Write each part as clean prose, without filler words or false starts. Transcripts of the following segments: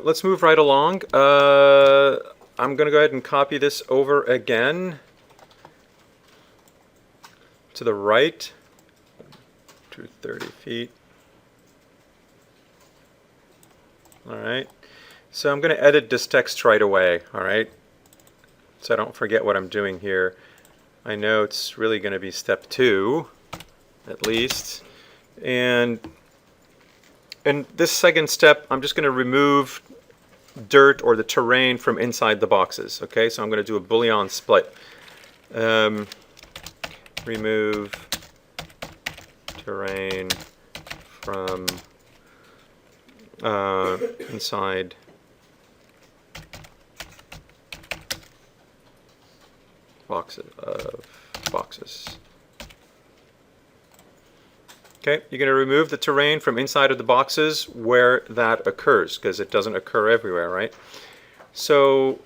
Let's move right along. I'm going to go ahead and copy this over again to the right to 30 feet. All right. So I'm going to edit this text right away. All right. So I don't forget what I'm doing here. I know it's really going to be step 2, at least. And in this second step, I'm just going to remove dirt or the terrain from inside the boxes. Okay, so I'm going to do a Boolean split. Remove terrain from inside boxes. Okay, you're going to remove the terrain from inside of the boxes where that occurs, because it doesn't occur everywhere, right? So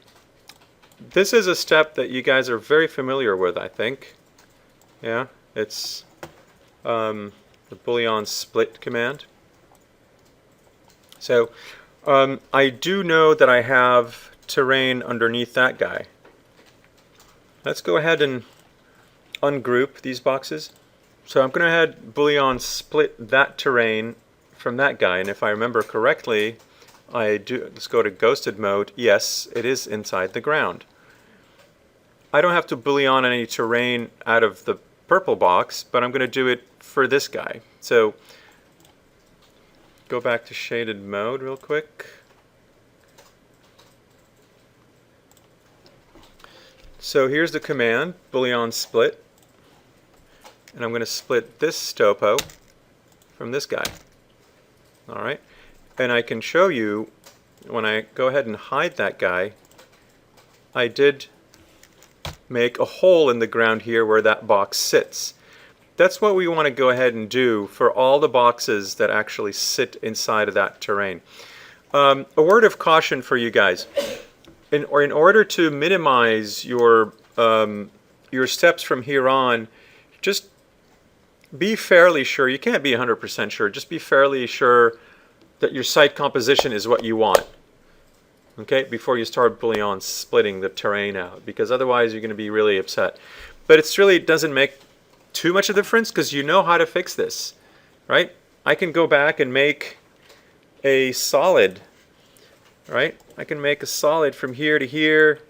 this is a step that you guys are very familiar with, I think. Yeah, it's the Boolean split command. So I do know that I have terrain underneath that guy. Let's go ahead and ungroup these boxes. So I'm going to ahead Boolean split that terrain from that guy, and if I remember correctly, let's go to ghosted mode. Yes, it is inside the ground. I don't have to Boolean any terrain out of the purple box, but I'm going to do it for this guy. So go back to shaded mode real quick. So here's the command, Boolean split. And I'm going to split this topo from this guy. All right. And I can show you, when I go ahead and hide that guy, I did make a hole in the ground here where that box sits. That's what we want to go ahead and do for all the boxes that actually sit inside of that terrain. A word of caution for you guys. In order to minimize your steps from here on, just be fairly sure. You can't be 100% sure. Just be fairly sure that your site composition is what you want. Okay, before you start Boolean splitting the terrain out, because otherwise you're going to be really upset. But it really doesn't make too much of a difference because you know how to fix this, right? I can go back and make a solid, right? I can make a solid from here to here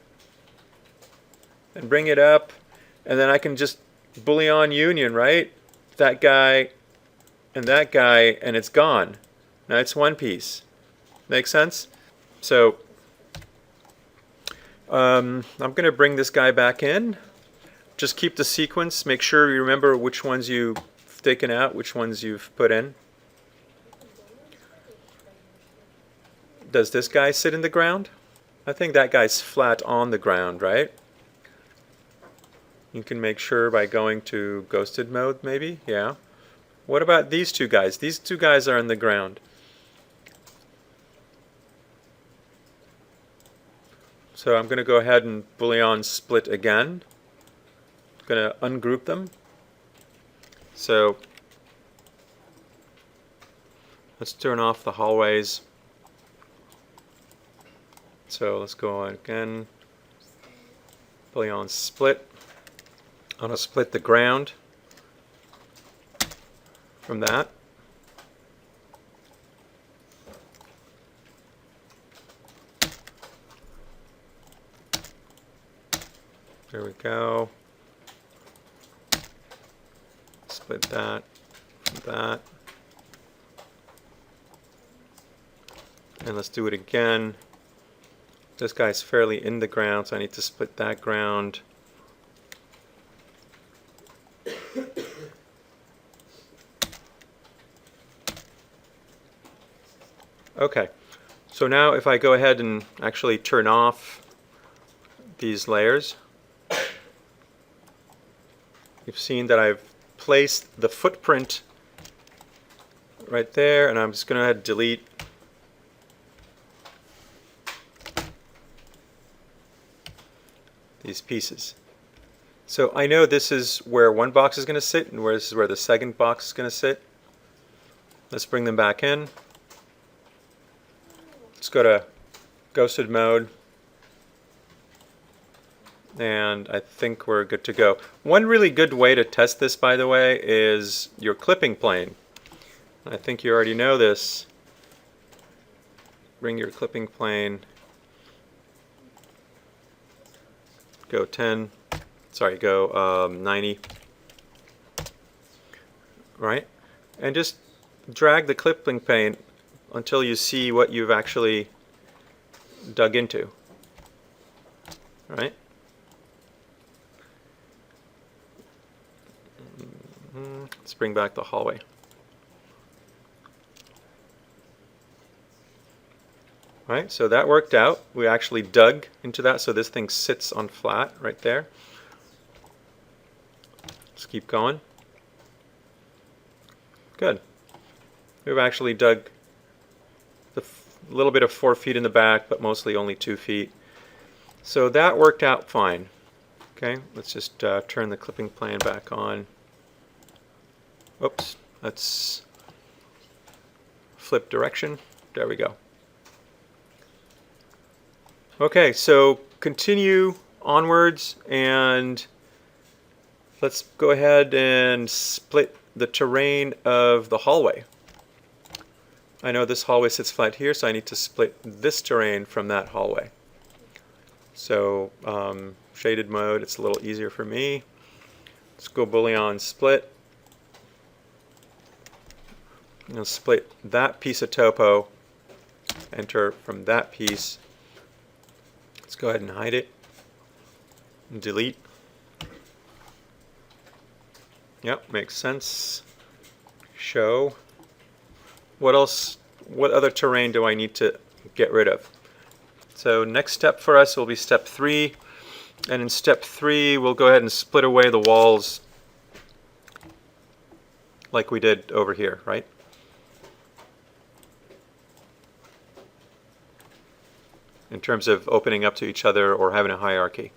and bring it up, and then I can just Boolean union, right? That guy, and it's gone. Now it's one piece. Make sense? So I'm going to bring this guy back in. Just keep the sequence. Make sure you remember which ones you've taken out, which ones you've put in. Does this guy sit in the ground? I think that guy's flat on the ground, right? You can make sure by going to ghosted mode, maybe. Yeah. What about these two guys? These two guys are in the ground. So I'm going to go ahead and Boolean split again. I'm going to ungroup them. So let's turn off the hallways. So let's go on again. Boolean split. I'm going to split the ground from that. There we go. Split that from that. And let's do it again. This guy's fairly in the ground, so I need to split that ground. Okay, so now if I go ahead and actually turn off these layers, you've seen that I've placed the footprint right there, and I'm just going to delete these pieces. So I know this is where one box is going to sit, and this is where the second box is going to sit. Let's bring them back in. Let's go to ghosted mode. And I think we're good to go. One really good way to test this, by the way, is your clipping plane. I think you already know this. Bring your clipping plane, go 90, right? And just drag the clipping plane until you see what you've actually dug into, right? Let's bring back the hallway. Right, so that worked out. We actually dug into that, so this thing sits on flat right there. Let's keep going. Good. We've actually dug a little bit of 4 feet in the back, but mostly only 2 feet. So that worked out fine. Okay, let's just turn the clipping plane back on. Oops, let's flip direction. There we go. Okay, so continue onwards, and let's go ahead and split the terrain of the hallway. I know this hallway sits flat here, so I need to split this terrain from that hallway. So shaded mode, it's a little easier for me. Let's go Boolean split. I'll split that piece of topo, enter from that piece. Let's go ahead and hide it and delete. Yep, makes sense. Show. What else? What other terrain do I need to get rid of? So next step for us will be step 3. And in step 3, we'll go ahead and split away the walls like we did over here, right? In terms of opening up to each other or having a hierarchy.